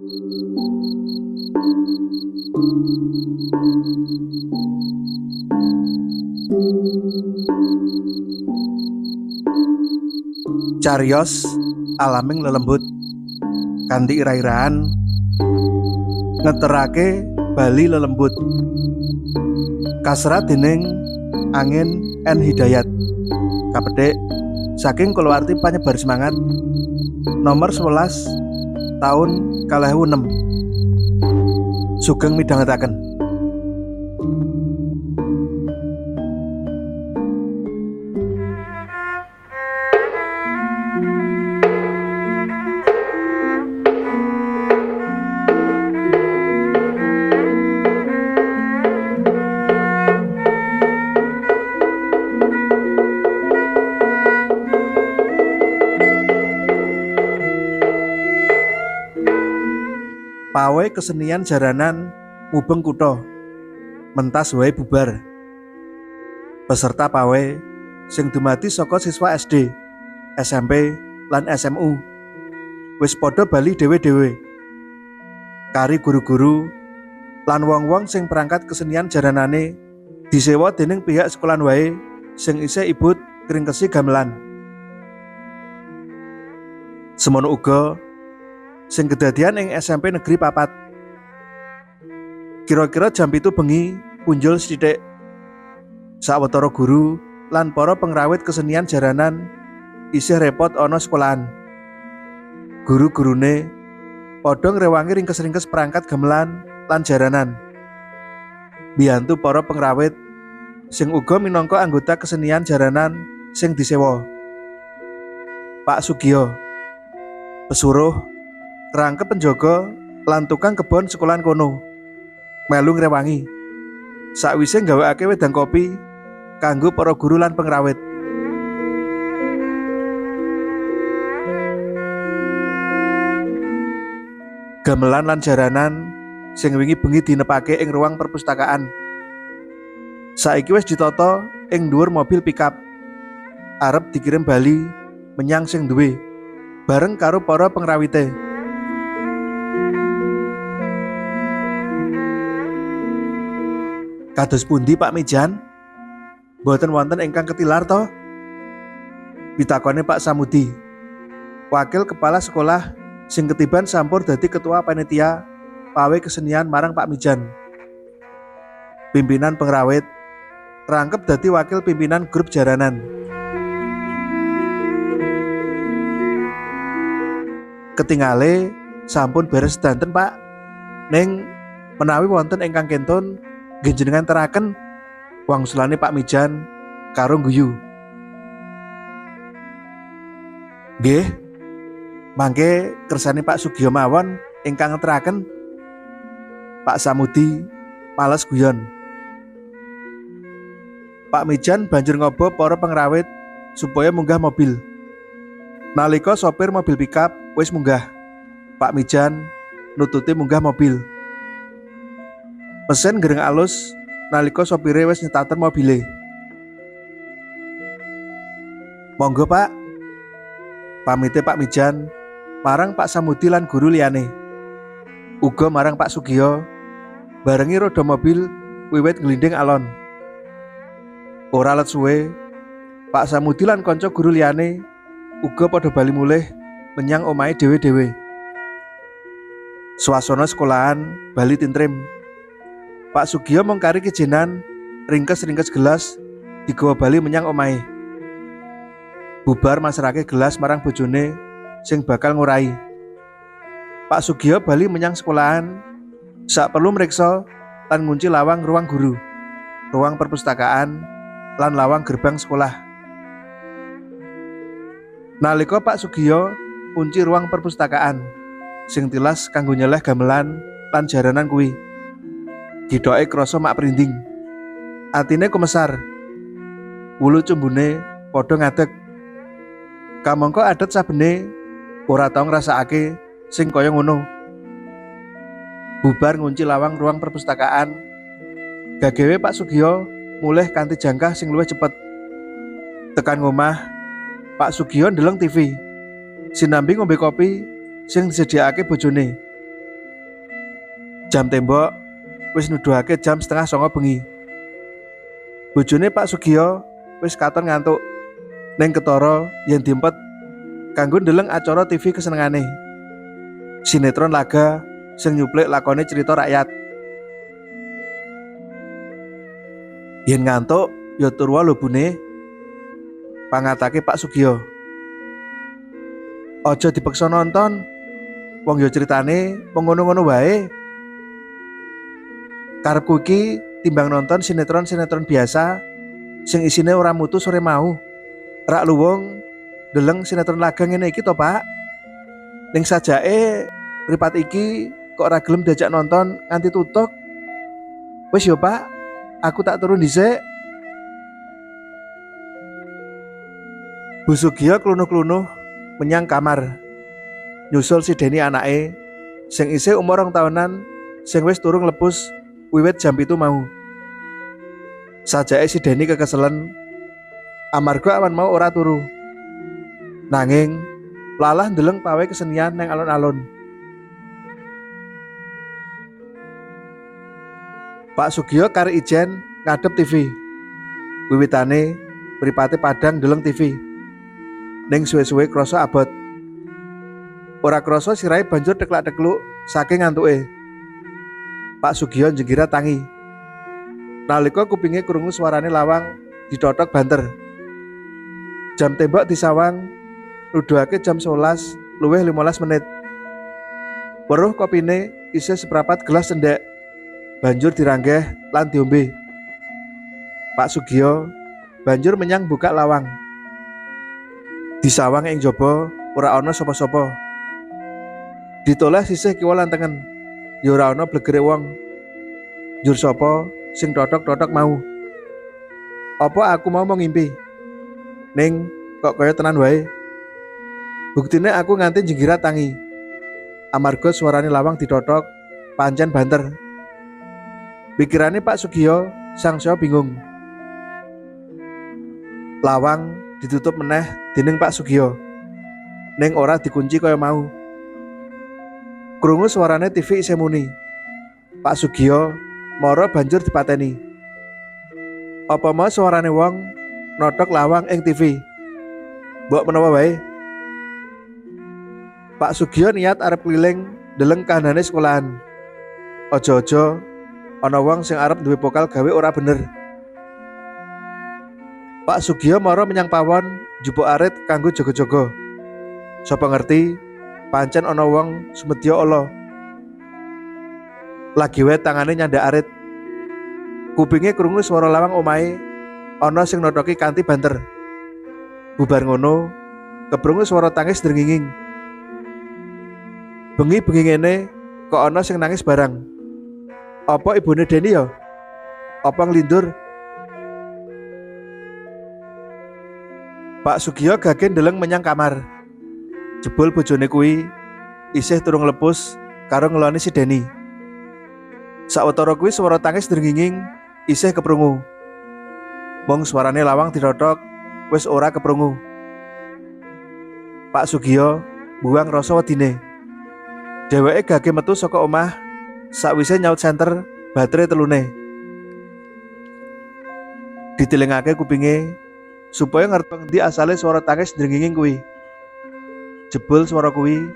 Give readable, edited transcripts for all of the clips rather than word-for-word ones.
Cariyos alaming lelembut kanthi ira-iraan ngeterake bali lelembut kasrat dening angin N Hidayat kapethik saking kulawarti panyebar semangat nomor 11 tahun 2006 sugeng midhangetaken. Pawai kesenian jaranan mubeng kutha mentas wae bubar. Peserta pawai sing dumadi saka siswa SD, SMP, lan SMU wis padha bali dhewe-dhewe. Kari guru-guru lan wong-wong sing perangkat kesenian jaranane disewa dening pihak sekolahan wae sing isih ibut kringkesi gamelan. Semono uga sing kedadian ing SMP Negeri 4. Kira-kira jam 7 bengi punjul sithik. Sawetara guru lan para pengrawit kesenian jaranan isih repot ana sekolahan. Guru-gurune padha ngrewangi ringkes-ringkes perangkat gamelan lan jaranan. Biyantu para pengrawit sing uga minangka anggota kesenian jaranan sing disewa. Pak Sugiyo, pesuruh, kerangkep penjaga lan tukang kebon sekolahan kono melu ngrewangi sakwise nggawekake wedang kopi kanggo para guru lan pengrawit. Gamelan lan jaranan sing wingi bengi dinepake ing ruang perpustakaan saiki wis ditata ing dhuwur mobil pickup arep dikirim bali menyang sing duwe bareng karo para pengrawite. Kados pundi Pak Mijan? Mboten wonten ingkang ketilar to? Pitakone Pak Samudi, wakil kepala sekolah sing ketiban sampur dadi ketua panitia pawai kesenian marang Pak Mijan. Pimpinan pengrawit rangkep dadi wakil pimpinan grup jaranan. Ketingale sampun beres danten Pak. Ning menawi wonten ingkang kentun njenengan teraken wangsulane Pak Mijan karo guyu. Nggih, mangke kersane Pak Sugiyo mawon ingkang ngeteraken. Pak Samudi males guyon. Pak Mijan banjur ngobo para pengrawit supaya munggah mobil. Nalika sopir mobil pickup wis munggah, Pak Mijan nututi munggah mobil. Mesin gereng alus nalika sopire wis nyetaten mobile. Monggo Pak. Pamite Pak Mijan marang Pak Samudi lan guru liyane. Uga marang Pak Sugiyo barengi roda mobil wiwit nglinding alon. Ora let suwe, Pak Samudi lan kanca guru liyane uga padha bali mulih menyang omahe dhewe-dhewe. Swasana sekolahan bali tintrim. Pak Sugiyo mung kari kijenan ringkes-ringkes gelas digawa bali menyang omahe. Bubar masrake gelas marang bojone sing bakal ngurai. Pak Sugiyo bali menyang sekolahan sak perlu mriksa lan ngunci lawang ruang guru, ruang perpustakaan lan lawang gerbang sekolah. Nalika Pak Sugiyo kunci ruang perpustakaan sing tilas kanggo nyeleh gamelan lan jaranan kuwi, githoke krasa mak prinding. Atine kumesar. Wulu cumbune padha ngadeg. Kamangka adat sabene ora tau ngrasakake sing kaya ngono. Bubar ngunci lawang ruang perpustakaan, gagewe Pak Sugiyo mulih kanthi jangkah sing luwih cepet. Tekan ngomah, Pak Sugiyo ndeleng TV, sinambi ngombe kopi sing disediakake bojone. Jam tembok wis nuduhake jam 8:30 bengi. Bojone Pak Sugiyo wis katon ngantuk ning ketara yen diempet kanggo ndeleng acara TV kesenengane. Sinetron laga sing nyuplik lakone cerita rakyat. Yen ngantuk ya tur wae lho bune, pangatake Pak Sugiyo. Aja dipaksa nonton, wong ya ceritane mung ngono-ngono wae. Karepku iki timbang nonton sinetron-sinetron biasa sing isine ora mutu sore mau. Rak luwung ndeleng sinetron laga ngene iki to, Pak. Ning sajake mripat iki kok ora gelem diajak nonton nganti tutuk. Wis yo, Pak, aku tak turun dhisik. Bu Sugiyo klunuh-klunuh menyang kamar. Nyusul si Deni anake sing isih umur 2 tahunan sing wis turung lepus wiwit jam 7 mau. Sajake si Deni kekeselen amarga awan mau ora turu. Nanging lalah ndeleng pawai kesenian nang alun-alun. Pak Sugiyo karo Ijen ngadep TV. Wiwitane mripate padang ndeleng TV. Ning suwe-suwe krasa abot. Ora krasa sirahe banjur teklak-tekluk saking ngantuke. Pak Sugiyo njenggira tangi. Nalika kupinge krungu suarane lawang ditotok banter. Jam tembok disawang nuduhake jam 11 luwih 15 menit. Weruh kopine isih seprapat gelas cendhek. Banjur diranggeh lan diombe. Pak Sugiyo banjur menyang buka lawang. Disawang ing jaba ora ana sapa-sapa. Ditoleh sisih kiwa lan tengen. Ya ora ana blegere wong. Njur sapa sing totok-totok mau? Apa aku mau ngimpi? Ning kok kaya tenan wae. Buktine aku nganti jenggira tangi. Amarga suarane lawang ditotok pancen banter. Pikirane Pak Sugiyo sangsaya bingung. Lawang ditutup meneh dening Pak Sugiyo. Ning ora dikunci kaya mau. Krungu suarane TV isih muni. Pak Sugiyo mara banjur dipateni. Apa mau suarane wong notok lawang ing TV? Mbok menawa wae. Pak Sugiyo niat arep keliling ndeleng kahanane sekolahan. Aja-aja ana wong sing arep duwe pokal gawe ora bener. Pak Sugiyo mara menyang pawon njupuk arit kanggo jaga-jaga. Sapa ngerti pancen ana wong sumedya ala. Lagi wae tangane nyandak arit. Kupinge krungu swara lawang omahe ana sing notoki kanthi banter. Bubar ngono, keprungu swara tangis drenginging. Bengi-bengi ngene kok ana sing nangis barang. Apa ibune Deni ya? Apa nglindur? Pak Sugiyo gagen ndeleng menyang kamar. Jebul bojone kuwi isih turung lepus karo ngeloni si Deni. Sawetara kuwi swara tangis drenginging isih keprungu. Mung suarane lawang ditotok wis ora keprungu. Pak Sugiyo buang rasa wedine. Dheweke gage metu saka omah sakwise nyaut senter baterai telune. Ditilingake kupinge supaya ngerti ngendi asale suara tangis drenginging kuwi. Jebul suara kuwi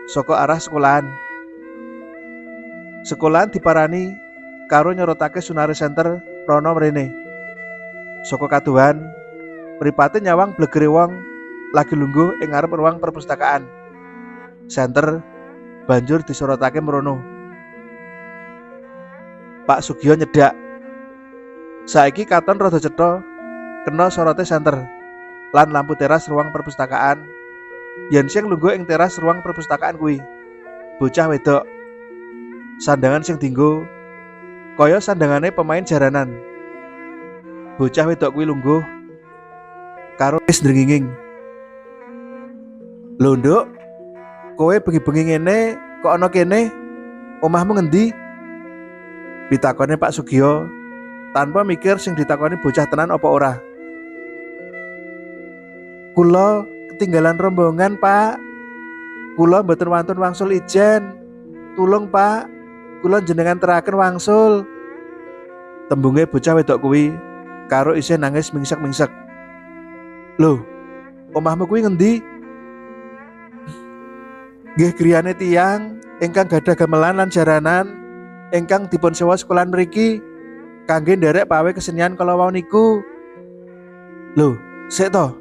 saka arah sekolahan. Sekolahan diparani karo nyorotake Sunare Center rono mrene. Saka kaduhan mripate nyawang blegere wong lagi lungguh ing ngarep ruang perpustakaan. Center banjur disorotake mrono. Pak Sugiyo nyedak. Saiki katon rada cetha kena sorote center lan lampu teras ruang perpustakaan. Yen sing lungguh ing teras ruang perpustakaan kuwi bocah wedok. Sandangan sing dienggo kaya sandangane pemain jaranan. Bocah wedok kuwi lungguh karo wis drenginging. Lho, Nduk, kowe bengi-bengi ngene kok ana kene? Omahmu ngendi? Pitakone Pak Sugiyo tanpa mikir sing ditakoni bocah tenan apa ora. Kula ketinggalan rombongan, Pak. Kula mboten wantun wangsul ijen. Tulung, Pak. kula jenengan teraken wangsul. Tembunge bocah wedok kuwi karo isih nangis mingsek-mingsek. Lho, omahmu kuwi ngendi? Nggih griyane tiyang ingkang gadah gamelan lan jaranan ingkang dipun sewa sekolahan mriki kangge nderek pawai kesenian kala wau niku. Lho, sik to.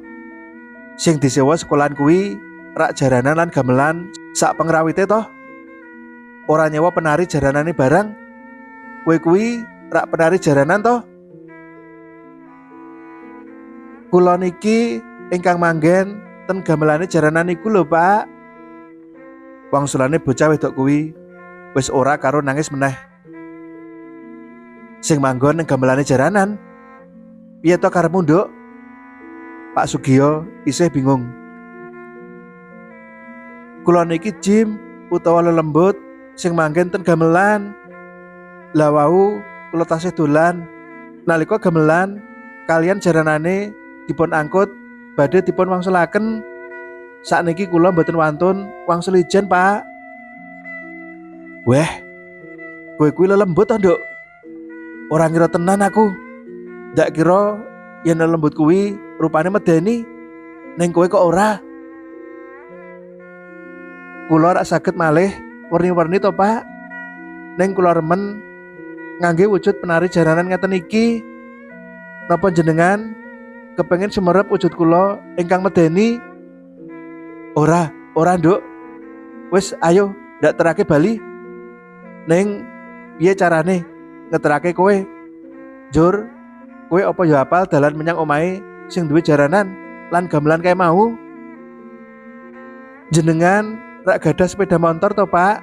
Sing disewa sekolahan kuwi rak jaranan lan gamelan sak pengrawite to. Ora nyewa penari jaranane barang. Kowe kuwi rak penari jaranan to. Kula niki ingkang manggen ten gamelane jaranan niku lho, Pak. Wangsulane bocah wedok kuwi wis ora karo nangis meneh. Sing manggon ning gamelane jaranan. Piye to karepmu, Nduk? Pak Sugiyo isih bingung. Kula niki Jim utawa lelembut sing manggen ten gamelan. Lah wau kula tasih dolan nalika gamelan kalian jaranane dipun angkut badhe dipun wangsulaken. Sakniki kula mboten wantun wangsul ijen, Pak. Weh, kowe kuwi lelembut to, Nduk? Ora ngira tenan aku. Ndak kira yen lelembut kuwi rupane medeni. Ning kowe kok ora. Kula rak saged malih werni-werni to, Pak. Ning kula remen ngangge wujud penari jaranan ngeten iki. Napa jenengan kepengin sumerep wujud kula ingkang medeni? Ora, Nduk. Wis ayo ndak terake bali. Ning piye carane ngeterake kowe? Jur, kowe apa ya apal dalan menyang omahe sing duwe jaranan lan gamelan kae mau? Jenengan rak gadah sepeda motor to, Pak?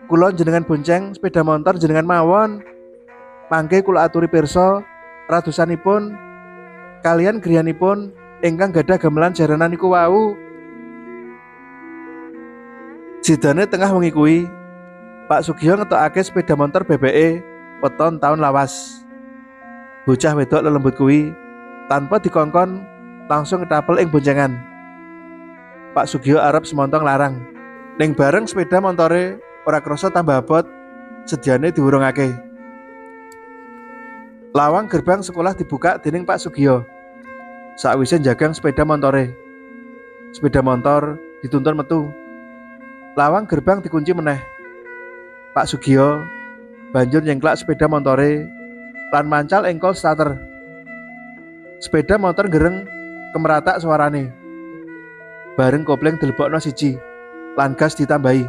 Kula jenengan bonceng sepeda motor jenengan mawon. Mangke kula aturi pirsa radosanipun kalian griyanipun ingkang gadah gamelan jaranan niku wau. Sidane tengah wengi kuwi Pak Sugiyo ngetokake sepeda motor bebeke weton taun lawas. Bocah wedok lelembut kuwi tanpa dikongkon langsung ketapel ing boncengan. Pak Sugiyo arep semontong larang. Ning bareng sepeda montore ora krasa tambah abot, sediane diwurungake. Lawang gerbang sekolah dibuka dening Pak Sugiyo. Sakwise njagang sepeda montore, sepeda motor dituntun metu. Lawang gerbang dikunci meneh. Pak Sugiyo banjur nyengklak sepeda montore lan mancal engkol starter. Sepeda motor gereng kemeratak suarane. Bareng kopling dilebokno siji lan gas ditambahi.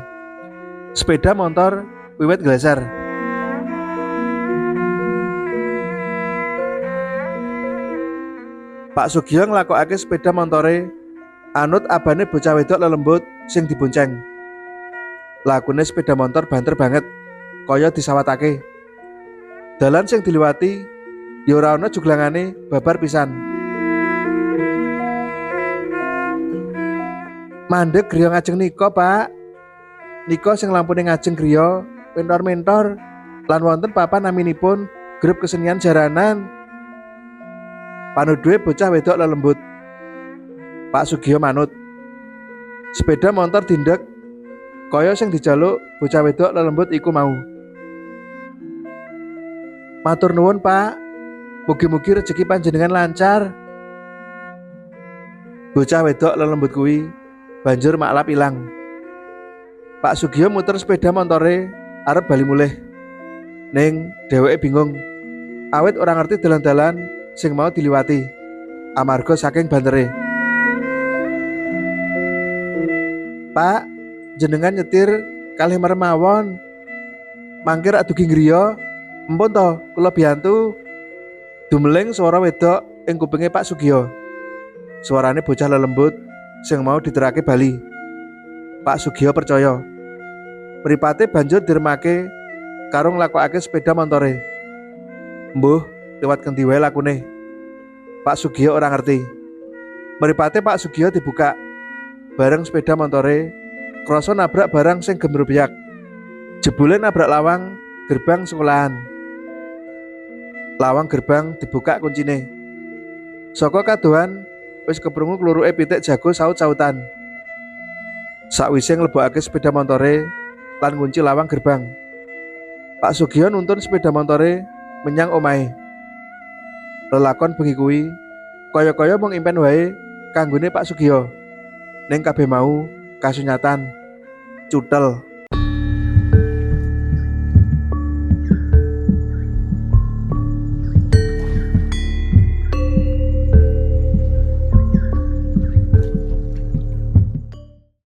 Sepeda motor wiwit gleser. Pak Sugiyo nglakokake sepeda montore anut abane bocah wedok lelembut sing dibonceng. Lakune sepeda motor banter banget, kaya disawatake. Dalan sing diliwati ya ora ana juglangane babar pisan. Mandeg griya ngajeng nika, Pak. Nika sing lampune ngajeng griya mentor-mentor lan wonten papan naminipun grup kesenian jaranan. Panuduhe bocah wedok lelembut. Pak Sugiyo manut. Sepeda motor dindek kaya sing dijaluk bocah wedok lelembut iku mau. Matur nuwun, Pak. Mugi-mugi rezeki panjenengan lancar. Bocah wedok lelembut kuwi banjur maklap ilang. Pak Sugiyo muter sepeda montore arep bali mulih. Ning dheweke bingung. Awit ora ngerti dalan-dalan sing mau diliwati amarga saking bantere. Pak, jenengan nyetir kalih merem mawon. Mangkir adugi ngriya. Empun to, kula biyantu. Dumeling swara wedok ing kupinge Pak Sugiyo. Suarane bocah lelembut sing mau diterake bali. Pak Sugiyo percaya. Mripate banjur diremake karo nglakokake sepeda montore. Mbuh, liwat kendi wae lakune. Pak Sugiyo ora ngerti. Mripate Pak Sugiyo dibuka. Bareng sepeda montore krasa nabrak barang sing gemrubyak. Jebule nabrak lawang gerbang sekolahan. Lawang gerbang dibuka kuncine. Saka kadohan wis keprungu kluruke pitik jago saut-sautan. Sakwise nglebokake sepeda montore lan ngunci lawang gerbang. Pak Sugiyo nuntun sepeda motore menyang omahe. Lelakon bengi kuwi kaya-kaya mung impen wae kanggone Pak Sugiyo. Ning kabeh mau kasunyatan, cuthel.